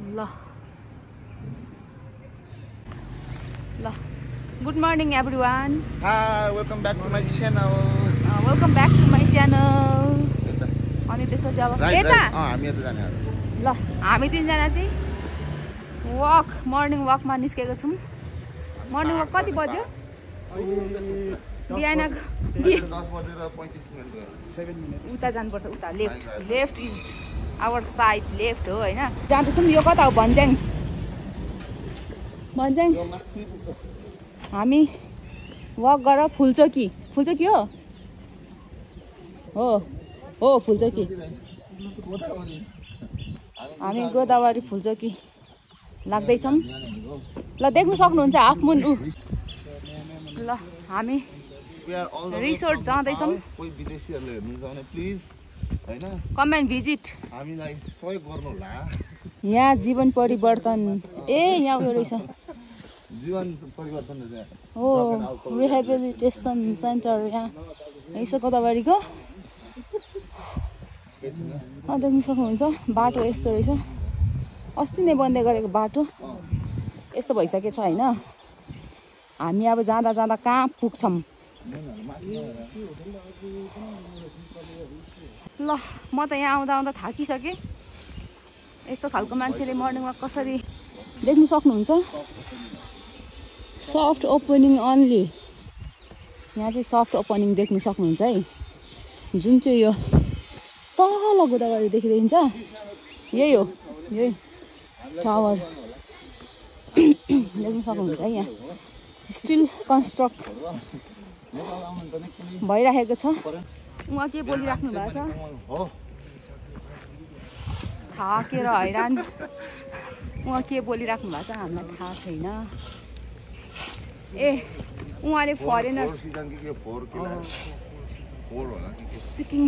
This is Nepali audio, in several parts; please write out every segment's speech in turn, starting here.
ल Good morning everyone. Hi, welcome back to my channel. Welcome back to my channel. अनि त्यसपछि अब यता हामी यता जाने ल हामी तीनजना चाहिँ मर्निङ वकमा निस्केको छौं। मर्निङ वक कति बज्यो? बिहान 10:35 उता जानुपर्छ। उता left is our side left हो हैन। जाँदैछौँ। यो कता हो? भन्ज्याङ हामी वक गरेर फुलचोकी हो फुलचोकी। हामी गोदावरी फुलचोकी लाग्दैछौँ। ल देख्नु सक्नुहुन्छ हाफ मुन ल हामी रिसोर्ट जाँदैछौँ। कोही विदेशीहरुले हेर्नुहुन्छ भने प्लिज हैन कम एन्ड भिजिट। हामीलाई सहयोग गर्नु होला। यहाँ जीवन परिवर्तन यहाँ उयो रहेछ। जीवन परिवर्तन रहेछ। हो रिहेबिलिटेसन सेन्टर यहाँ यही छ गोदावरीको। देख्न सक्नुहुन्छ बाटो यस्तो रहेछ। अस्ति नै बन्दै गरेको बाटो यस्तो भइसकेछ हैन। हामी अब जाँदा जाँदा कहाँ पुग्छौँ। ल म त यहाँ आउँदा आउँदा थाकिसकेँ। यस्तो खालको मान्छेले मर्निङ वक कसरी देख्नु सक्नुहुन्छ। Soft opening only. यहाँ चाहिँ सफ्ट ओपनिङ देख्नु सक्नुहुन्छ है। जुन चाहिँ यो तल गोदावरी देखिन्छ यही हो। यही टावर देख्नु सक्नुहुन्छ है। यहाँ स्टिल कन्स्ट्रक्ट भइरहेको छ। उहाँ के बोलिराख्नु भएको छ? थाकेर हैरान उहाँ के बोलिराख्नु भएको छ हामीलाई थाहा छैन। उहाँले फरेनर सिकिङ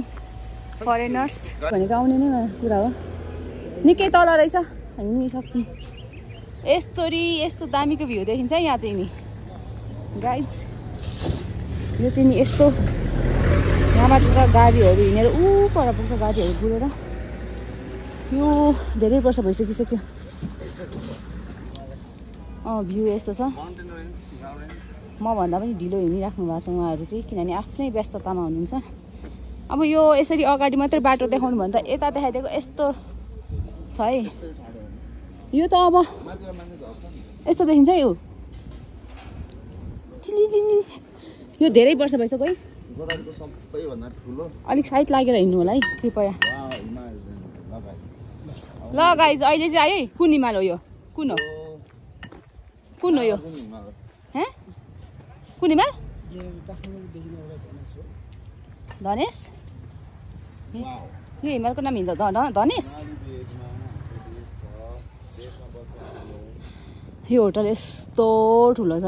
फरेनर्स भनेको आउने नै कुरा हो। निकै तल रहेछ हिँडिसक्छौँ। यस्तो दामीको भ्यू देखिन्छ यहाँ चाहिँ नि गाइज। यो चाहिँ नि यस्तो यहाँबाट त गाडीहरू हिँडेर पर पुग्छ। गाडीहरू गुडेर यो धेरै वर्ष भइसकिसक्यो। भ्यू यस्तो छ। म भन्दा पनि ढिलो हिँडिराख्नु भएको छ उहाँहरू चाहिँ, किनभने आफ्नै व्यस्ततामा हुनुहुन्छ। अब यो यसरी अगाडि मात्रै बाटो देखाउनु भन्दा यता देखाइदिएको यस्तो छ है। यो त अब यस्तो देखिन्छ है। यो धेरै वर्ष भइसक्यो है। अलिक साइड लागेर हिँड्नु होला है कृपया। ल गाइज अहिले चाहिँ आयो है। कुन हिमाल हो यो? कुन हो यो? कुन हिमाल? धनेश? यो हिमालको नाम धनेश? यो होटल यस्तो ठुलो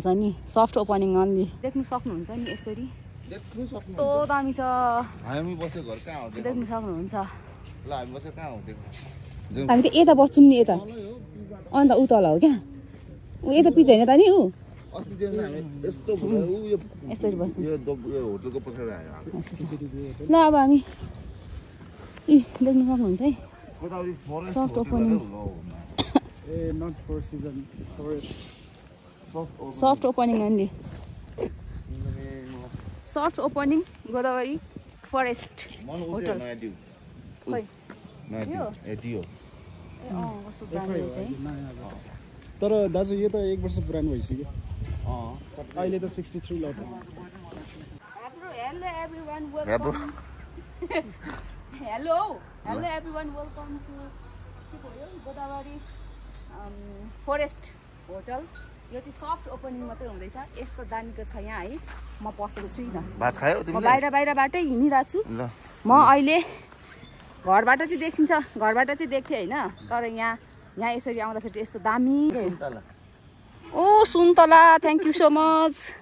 छ नि। सफ्ट ओपनिङ अन्ली देख्नु सक्नुहुन्छ नि यसरी। कस्तो दामी छ। हामी बसेको घर कहाँ हो? देख्नु सक्नुहुन्छ। ल हामी बसेको कहाँ हो देखो। हामी त यता बस्छौँ नि यता। अन्त उ तल हो क्या। ऊ यता पिच होइन त नि ऊ। यसरी बस्छौँ। ल अब हामी देख्नु सक्नुहुन्छ है soft opening. Soft opening only. Soft opening Godavari forest hotel. तर दाजु यो त 1 वर्ष पुरानो भइसक्यो। अहिले त 63 lot. Hello everyone welcome to Godavari forest hotel. यो चाहिँ सफ्ट ओपनिङ मात्रै हुँदैछ। यस्तो दामीको छ यहाँ है। म पसेको छुइनँ। भात खायौ म बाहिरबाटै हिँडिरहेको छु। म अहिले घरबाट चाहिँ देखिन्छ। घरबाट चाहिँ देख्थेँ होइन। तर यहाँ यसरी आउँदाखेरि चाहिँ यस्तो दामी। सुन्तला थ्याङ्क यू सो मच।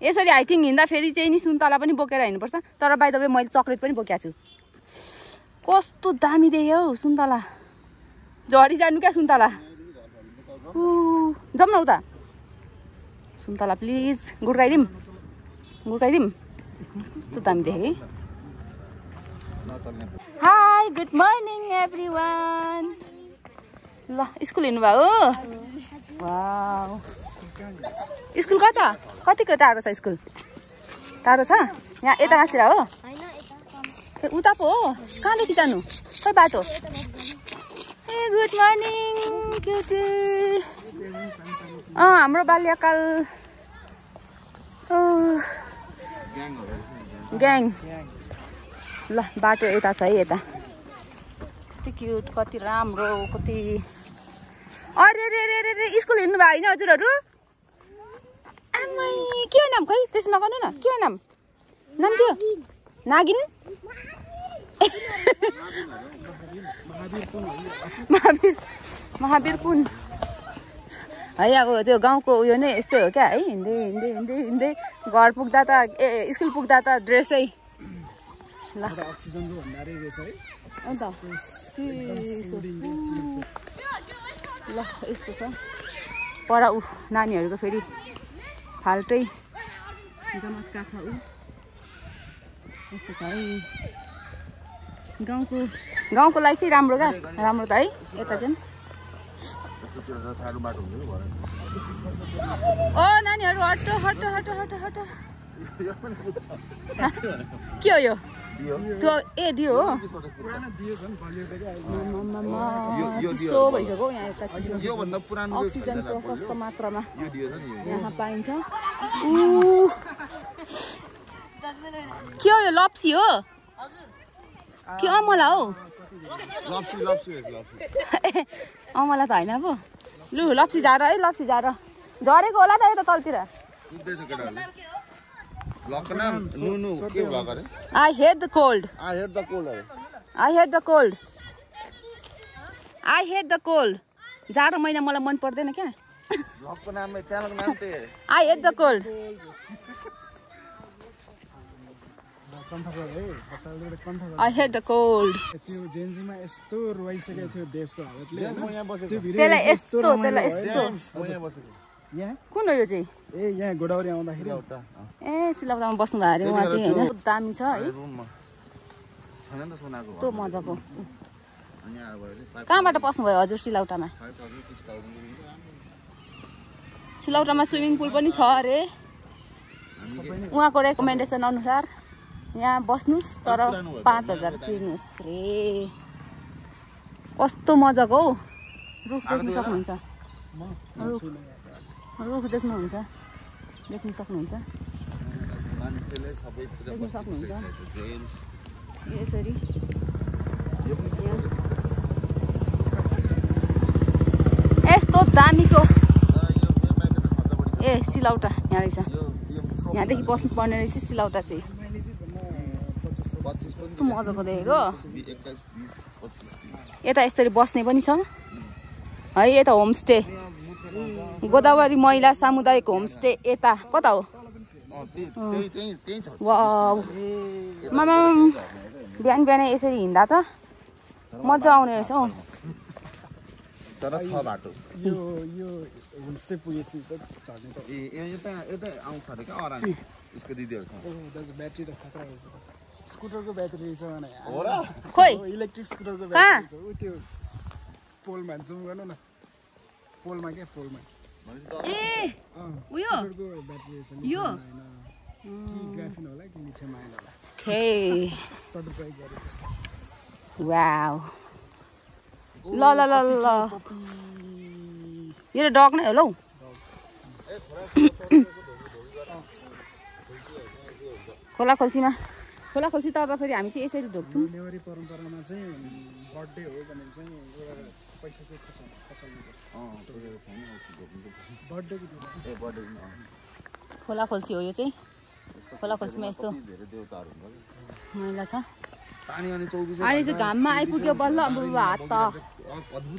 यसरी हाइकिङ हिँड्दाखेरि चाहिँ नि सुन्तला पनि बोकेर हिँड्नुपर्छ। तर बाइ द वे मैले चक्लेट पनि बोकेको छु। कस्तो दामी देख्यो हौ सुन्तला। झरी जानु क्या सुन्तला। जाउँ न उता। सुन्तला प्लिज गुड्काइदिउँ। कस्तो दामी देखेँ। Hi, good morning everyone. ल स्कुल हिँड्नुभयो हो वाउ स्कुल कतिको टाढो छ स्कुल टाढो छ यहाँ यता मास्तिर हो ए उता पो हो कहाँदेखि जानु खै बाटो ए गुड मर्निङ क्युटी हाम्रो बाल्यकाल ग्याङ ल बाटो यता छ है यता कति क्युट कति राम्रो कति अरे रे रे रे रे स्कुल हिँड्नु भयो होइन हजुरहरू आमै के हो नाम खै त्यसो नगर्नु न के हो नाम नाम के हो नागिन महावीर पुन है अब त्यो गाउँको उयो नै यस्तै हो क्या है हिँड्दै हिँड्दै हिँड्दै हिँड्दै घर पुग्दा त स्कुल पुग्दा त ड्रेसै ल अन्त ल यस्तो छ पर ऊ नानीहरूको फेरि फाल्टै जमक्का छ ऊ यस्तो छ है गाउँको लाइफै राम्रो क्या राम्रो त है यता जेम्स ओ नानीहरू हट हट हट हट हट के हो यो त्यो ए दियो हो भइसक्यो यहाँ यता अक्सिजन प्रशस्त मात्रामा यहाँ पाइन्छ के हो यो लप्सी हो के अमला हो अमला त होइन पो लु लप्सी झार है लप्सी झार झरेको होला त यता तलतिर I hate the cold. जाडो महिना मलाई मन पर्दैन क्या I hate the cold. I hate the cold. त्यसलाई यस्तो कुन हो यो चाहिँ ए यहाँ गोदावरी आउँदाखेरि ए सिलौटामा बस्नु भयो अरे उहाँ चाहिँ होइन दामी छ है त्यो मजाको कहाँबाट पस्नुभयो हजुर सिलौटामा स्विमिङ पुल पनि छ अरे उहाँको रेकमेन्डेसन अनुसार यहाँ बस्नुहोस् तर 5000 तिर्नुहोस् रे कस्तो मजाको हौ रुख देख्नु सक्नुहुन्छ रुख देख्नुहुन्छ यसरी यस्तो दामीको ए सिलौटा यहाँ रहेछ यहाँदेखि बस्नु पर्ने रहेछ सिलौटा चाहिँ कस्तो मजाको देखेको यता यसरी बस्ने पनि छ है यता होमस्टे गोदावरी महिला सामुदायिक होमस्टे यता कता हो मामा बिहान यसरी हिँड्दा त मजा आउने रहेछ हौ तर छ बाटो यो होमस्टे पुगेपछि त झर्ने त यता आउँछ अरे क्या अराङ उसको दिदीहरू छ ब्याट्री त खतरा रहेछ स्कुटरको ब्याट्री रहेछ भने हो र खोइ इलेक्ट्रिक स्कुटरको ब्याट्री रहेछ उ त्यो पोलमा जुम गर्नु न पोलमा के पोलमा ए उयो ब्याट्री रहेछ यो कि ग्राफिन होला कि लिथियम आयन होला ओके सर्टिफाई गरे वाउ ल ल ल ल यो डग नै हो लौ खोला खोल्सी तर्दा फेरि हामी चाहिँ यसरी ढोक्छौँ नेवारी परम्परामा चाहिँ बर्थडे हो भने चाहिँ पैसा चाहिँ खसाल्नुपर्छ खोला खोल्सी हो यो चाहिँ खोला खोल्सीमा यस्तो मैला छ अहिले चाहिँ घाममा आइपुग्यो बल्ल अब हात त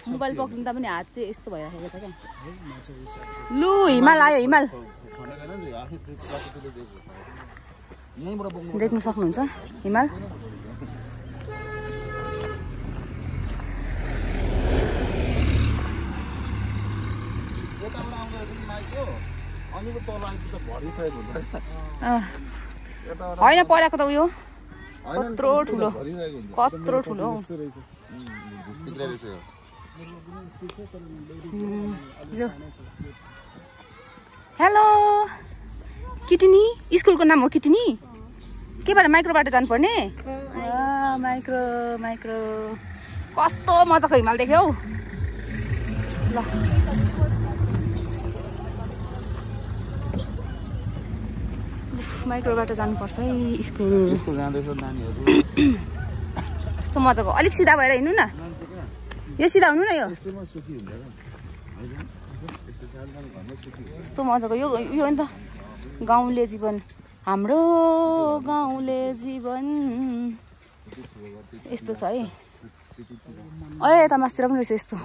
मोबाइल पक्रिँदा पनि हात चाहिँ यस्तो भइराखेको छ क्या लु हिमाल आयो हिमाल देख्नु सक्नुहुन्छ हिमाल होइन परेको त उयो कत्रो ठुलो हेलो किटिनी स्कुलको नाम हो किटिनी केबाट माइक्रोबाट जानुपर्ने माइक्रो माइक्रो कस्तो मजाको हिमाल देख्यौ ल माइक्रोबाट जानुपर्छ है स्कुल कस्तो मजाको अलिक सिधा भएर हिँड्नु न यो सिधा हुनु न यो कस्तो मजाको यो हो नि त गाउँले जीवन हाम्रो गाउँले जीवन यस्तो छ है यता मास्तिर पनि रहेछ यस्तो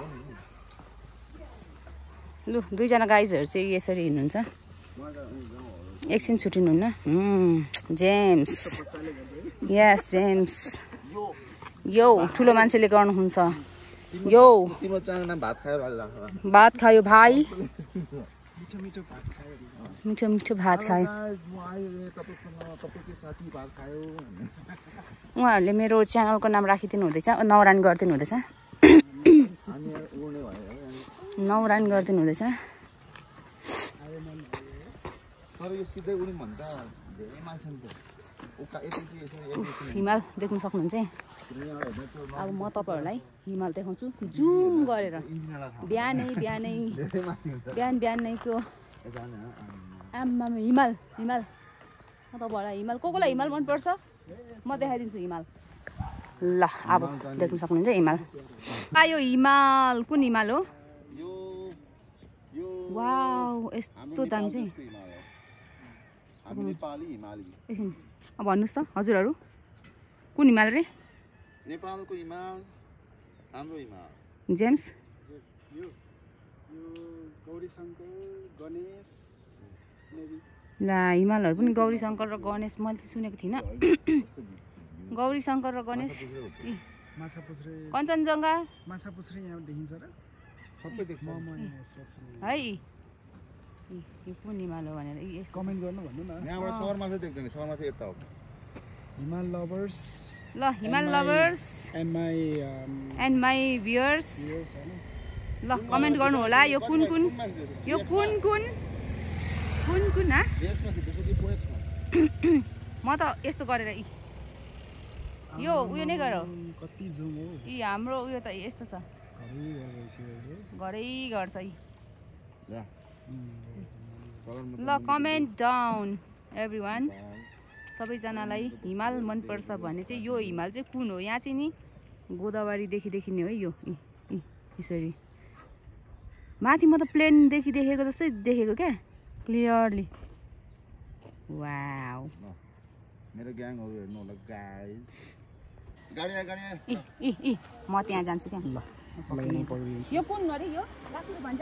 लु दुईजना गाइजहरू चाहिँ यसरी हिँड्नुहुन्छ एकछिन छुटिनुहुन्न जेम्स यस जेम्स यो ठुलो मान्छेले गर्नुहुन्छ यो भात खायो भाइ मिठो मिठो भात खायो उहाँहरूले मेरो च्यानलको नाम राखिदिनु हुँदैछ नौरान गरिदिनु हुँदैछ नौरान गरिदिनु हुँदैछ हिमाल देख्न सक्नुहुन्छ अब म तपाईँहरूलाई हिमाल देखाउँछु जुम गरेर बिहानैको आम्मा हिमाल हिमाल म तपाईँहरूलाई हिमाल कोलाई हिमाल मनपर्छ म देखाइदिन्छु हिमाल ल अब देख्न सक्नुहुन्छ हिमाल यो हिमाल कुन हिमाल हो वाउ यस्तो दामी चाहिँ भन्नुहोस् त हजुरहरू कुन हिमाल रे नेपालको हिमाल हाम्रो हिमाल जेम्स ला हिमालहरू पनि गौरी शङ्कर र गणेश मैले सुनेको थिइनँ गौरी शङ्कर र गणेश कञ्चनजङ्घा है यो कुन हिमाल हो भनेर कमेन्ट गर्नु भन्नु न यहाँबाट सहरमा चाहिँ देख्दैन सहरमा चाहिँ यता हो हिमाल लभर्स ल हिमाल लभर्स एन्ड माई भ्युअर्स ल कमेन्ट गर्नु होला यो कुन कुन म त यस्तो गरेर यो उयो नै गर कति जुम हो हाम्रो उयो त यस्तो छ घरै गर्छ ल कमेन्ट डाउन एभ्रिवान सबैजनालाई हिमाल मनपर्छ भने चाहिँ यो हिमाल चाहिँ कुन हो यहाँ चाहिँ नि गोदावरीदेखि देखिने हो है यो यसरी माथि म त प्लेनदेखि देखेको जस्तै देखेको क्या क्लियरली वाउ मेरो ग्याङहरु हेर्नु होला गाइस गाडी म त्यहाँ जान्छु क्या यो कुन अरे यो लासुर भन्छ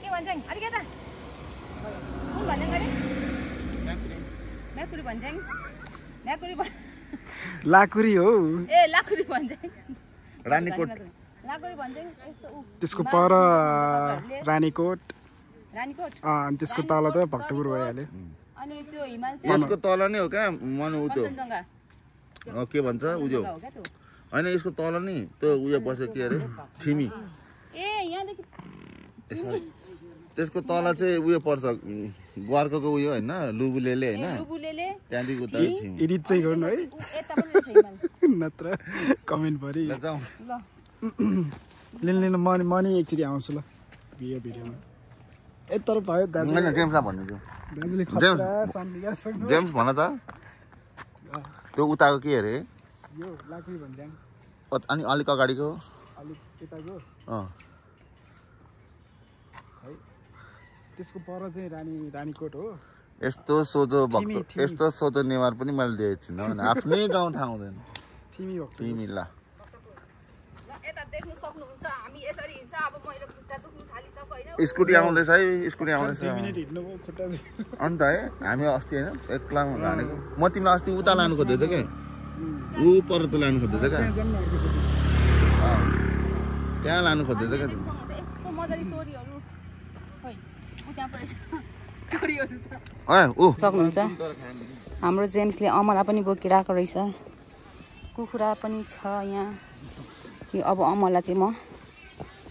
के भन्छ अलिक यता कुन भन्छ अरे म्याकुरी भन्छ लाकुरी हो ए लाकुरी भन्छ रानीकोट लाकुरी भन्छ यस्तो त्यसको पर रानीकोट अनि त्यसको तल त भक्तपुर भइहाल्यो अनि त्यो हिमाल चाहिँ यसको तल नै हो क्या मन उ त्यो के भन्छ उयो हैन यसको तल नि त्यो उयो बस्यो के अरे ठिमी ए यहाँदेखि त्यसको तल चाहिँ उयो पर्छ ग्वारको उयो हैन लुबुलेले हैन त्यहाँदेखि उता ठिमी एडिट चाहिँ गर्नु है यता पनि रहेछ हिमाल नत्र कमेन्ट भरि ल जाऊ लिन मनी एकचोटि आउँछु ल भिडियोमा यत्रो भयो दाजु हैन जेम्सलाई भन्नु दाजुले खतरा सम्मिगा जेम्स भन त त्यो उताको के अरे यो लाकुरी भन्ज्याङ अनि अलिक अगाडिको अलिक यताको है त्यसको पर चाहिँ रानीकोट हो यस्तो सोझो भक्त यस्तो सोझो नेवार पनि मैले देखेको थिइनँ आफ्नै गाउँ थाहा हुँदैन तिमी हो तिमी ल यता देख्न सक्नुहुन्छ हामी यसरी हिँड्छ अब मेरो खुट्टा दुख्न थालिसक्यो हैन स्कुटी आउँदैछ है स्कुटी आउँदैछ 2 मिनेट हिँड्नु भयो खुट्टा अन्त है हामी अस्ति हैन एक्ला हानेको म तिमीलाई अस्ति उता लानु खोज्दैछ के ऊ पर त लानु खोज्दैछ क्या त्यहाँ लानु खोज्दैछ क्या यस्तो मजाले तोरीहरू खै उ त्यहाँ परेछ तोरीहरू ऊ सक्नुहुन्छ हाम्रो जेम्सले अमला पनि बोकिरहेको रहेछ कुखुरा पनि छ यहाँ यो अब अमला चाहिँ म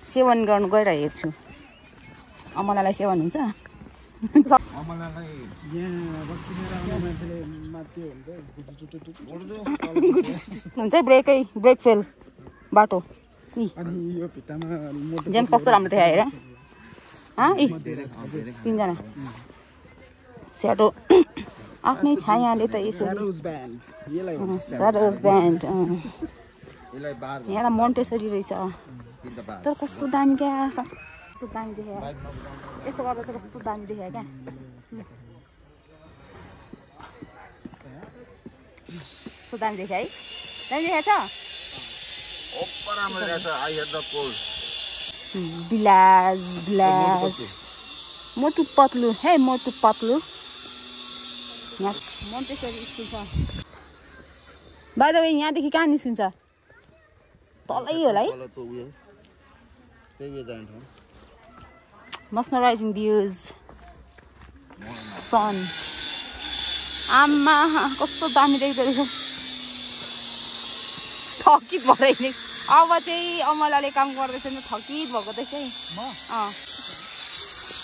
सेवन गर्नु गइरहेको छु। अमलालाई सेवन हुन्छ? अमलालाई यहाँ बक्सिएर आउने मान्छेले माथि हुन्छ ब्रेकै ब्रेक फेल बाटो। अनि यो भित्तामा मोटो जेम्स कस्तो राम्रो देखायो हेर। तिनजना स्याडो आफ्नै छायाले त यसो स्याडोज ब्यान्ड यसलाई सरोज ब्यान्ड यसलाई बार यहाँ त मोन्टेसरी रहेछ तिनटा बार तर कस्तो दामी क्या कस्तो दामी देखायो यस्तो गर्दा चाहिँ कस्तो दामी देखायो क्या कस्तो दामी देखायो है दामी देखाएको छ ओपर राम्रो रहेछ आई हेड द कोल्ड बिलाज बिलाज मोटु पतलु है मोटु पतलु यहाँ मोन्टेसरी स्कुल छ बाइ द वे यहाँदेखि कहाँ निस्किन्छ तलै होला है तल त उयो त्यही उयो जाने ठाउँ mesmerizing views sun आमा कस्तो दामी देख्दो रहेछ थकित भएर नि अब चाहिँ अमलाले काम गर्दैछ नि थकित भएको देख्छ है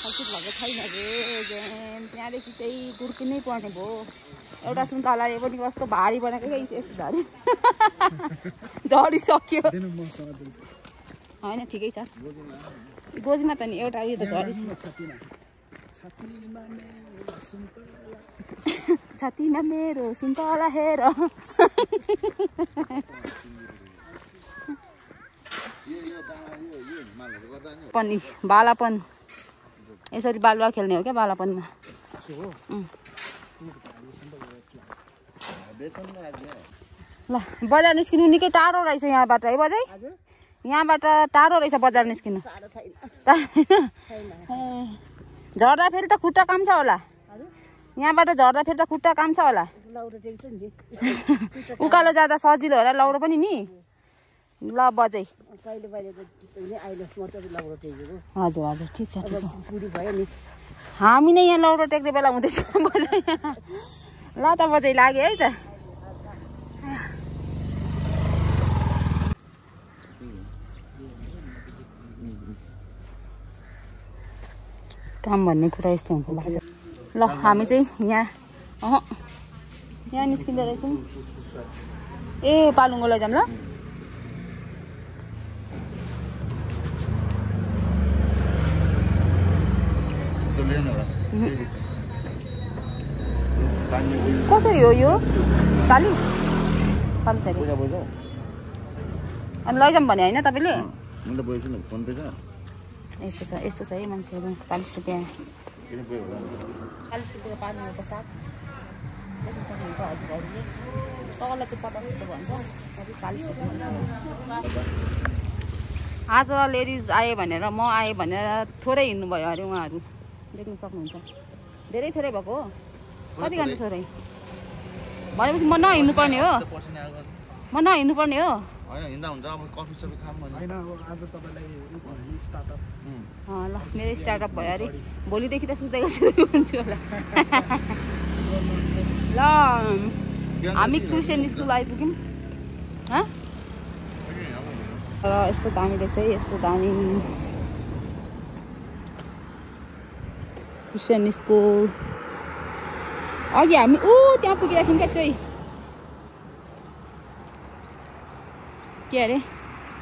थकित भएको छैन रे जेम्स यहाँदेखि चाहिँ गुर्किनै पर्ने भयो एउटा सुन्तलाले पनि कस्तो भारी बनाएको क्या यस्तो झरी झरिसक्यो होइन ठिकै छ गोजीमा त नि एउटा उयो त झरिसक्यो छातीमा मेरो सुन्तला हेर पनि बालापन यसरी बालुवा खेल्ने हो क्या बालापनमा ल बजार निस्किनु निकै टाढो रहेछ यहाँबाट है बजै यहाँबाट टाढो रहेछ बजार निस्किनु झर्दा फेरि त खुट्टा काम छ होला यहाँबाट झर्दा फेरि त खुट्टा काम छ होला उकालो जाँदा सजिलो होला लौरो पनि नि ल बजै हजुर हजुर ठिक छ हामी नै यहाँ लौरो टेक्ने बेला हुँदैछ बजै ल त बजै लाग्यो है त काम भन्ने कुरा यस्तो हुन्छ ल हामी चाहिँ यहाँ निस्किँदो रहेछौँ ए पालुङ्गो लैजाऊँ ल कसरी हो यो 40 अरे अनि लैजाऊँ भने होइन तपाईँले यस्तो छ है मान्छेहरू 40 रुपियाँ 40 रुपियाँ पाल्नुको साथ देख्नुहुन्छ हजुरहरूले तललाई चाहिँ 50 रुपियाँ भन्छ 40 रुपियाँ आज लेडिज आए भनेर म आएँ भनेर थोरै हिँड्नुभयो अरे उहाँहरू देख्न सक्नुहुन्छ धेरै थोरै भएको हो कति घन्टा थोरै भनेपछि म नहिँड्नु पर्ने हो म नहिँड्नु पर्ने हो ल मेरो स्टार्टअप भयो अरे भोलिदेखि त सुतेको हुन्छु होला ल हामी क्रिस्चियन स्कुल आइपुग्यौँ र यस्तो दामी रहेछ है यस्तो दामी क्रिस्चियन स्कुल अघि हामी त्यहाँ पुगेका थियौँ क्या त्यही के अरे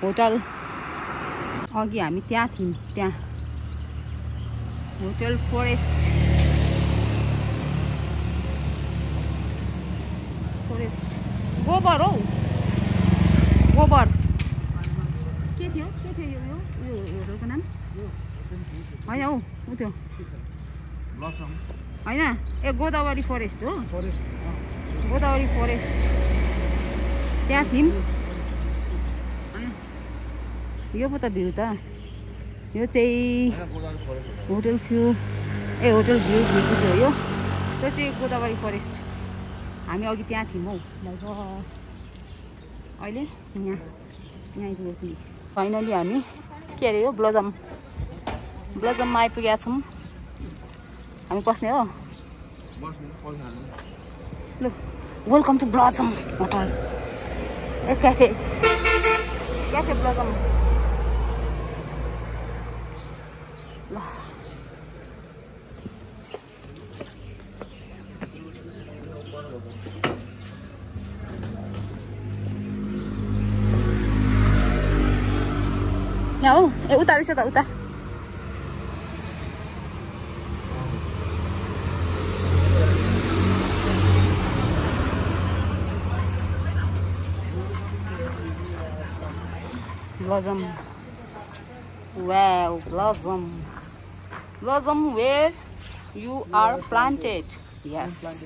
होटल अघि हामी त्यहाँ थियौँ त्यहाँ होटल फरेस्ट गोबर हौ गोबर के थियो यो होटलको नाम होइन हौ उ त्यो होइन ए गोदावरी फरेस्ट हो गोदावरी फरेस्ट त्यहाँ थियौँ यो पो त भ्यू त यो चाहिँ होटल भ्यू होटल भ्यू थियो यो त्यो चाहिँ गोदावरी फरेस्ट हामी अघि त्यहाँ थियौँ हौ बस अहिले यहाँ आइपुगेको छौँ फाइनली हामी के अरे यो ब्लजममा आइपुगेका छौँ हामी बस्ने हो ल वेलकम टु ब्लजम होटल ए क्याफे ब्लजम ल यहाँ हो ए उता रहेछ त उता Blossom. Wow, blossom. Blossom where you are planted. Yes.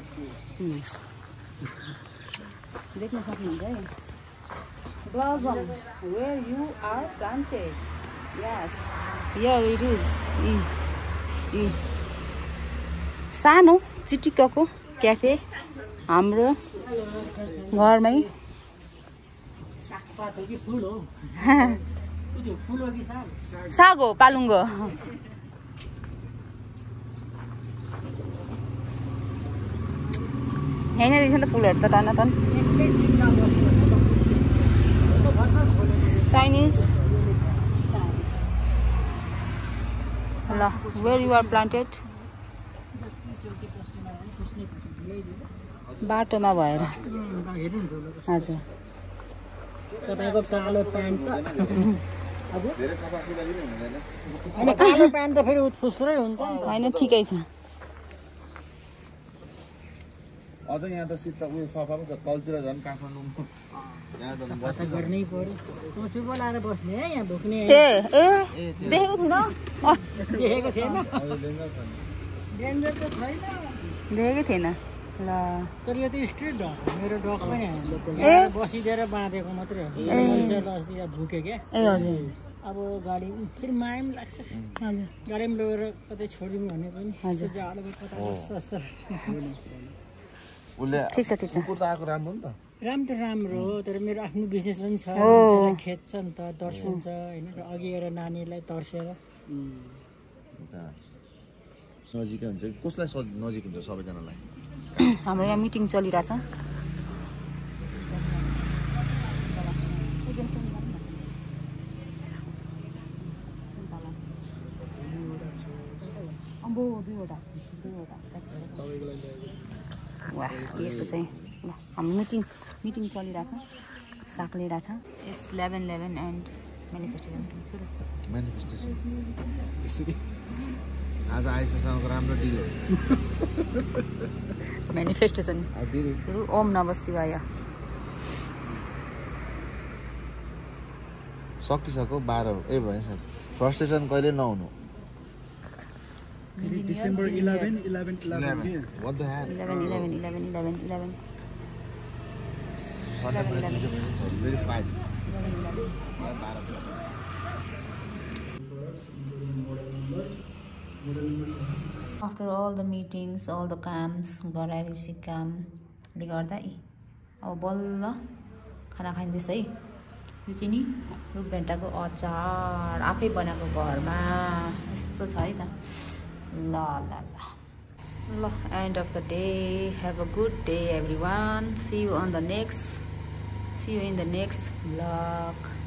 देख्न सक्नुहुन्छ है Blossom where you are planted. Yes. Here it is. सानो चिटिक्कको क्याफे हाम्रो घरमै साग हो पालुङ्गो यहीँ नै रहेछ नि त फुलहरू त टनाटन चाइनिज ल वेयर यु आर प्लान्टेड बाटोमा भएर हजुर तपाईको कालो प्यान्ट त धेरै सफासफाइ पनि हुँदैन अनि कालो प्यान्ट त फेरि फुस्रै हुन्छ नि हैन ठिकै छ अझ यहाँ त सिट उयो सफा पनि छ तलतिर झन् काठमाडौँ यहाँ त बस्न गर्नै पर्यो चुचु बनाएर बस्ने है यहाँ भुक्ने ए देखेको थिइन देखेको थिएन डेन्जर छ डेन्जर त छैन देखेकै थिएन ल तर यो त स्ट्रिट हो मेरो डग पनि यहाँ बसिदिएर बाँधेको मात्रै हो मान्छेलाई अस्ति यहाँ भुक्यो क्या ए हजुर अब गाडी फेरि माया पनि लाग्छ हजुर गाडीमा लगेर कतै छोडिदिउँ भने पनि जाडोमा कता सस्तो उसले ठिक छ कुकुर त आएको राम्रो नि त राम्रो हो तर मेरो आफ्नो बिजनेस पनि छ मान्छेलाई खेद्छ नि त तर्सिन्छ होइन र अघि गएर नानीलाई तर्सेर नजिकै हुन्छ कसलाई नजिक हुन्छ सबैजनालाई हाम्रो यहाँ मिटिङ चलिरहेछ वाह यस्तो चाहिँ ल हाम्रो मिटिङ चलिरहेछ साग लिइरहेछ इट्स 11:11 एन्ड मेनिफेस्टेसन आज आइसकेसँगको राम्रो डिल हो मेनिफेस्टेसन ओम नमः शिवाय सकिसक्यो 12 ए भएछ फ्रस्ट्रेसन कहिले नहुनु December 11. What the hell? 11. Very fine. After all the meetings, all the camps, गराएपछि कामले गर्दा अब बल्ल खाना खाइँदैछ है यो चाहिँ नि रुखभेन्टाको अचार आफै बनाएको घरमा यस्तो छ है त ल end of the day. Have a good day everyone. See you in the next vlog.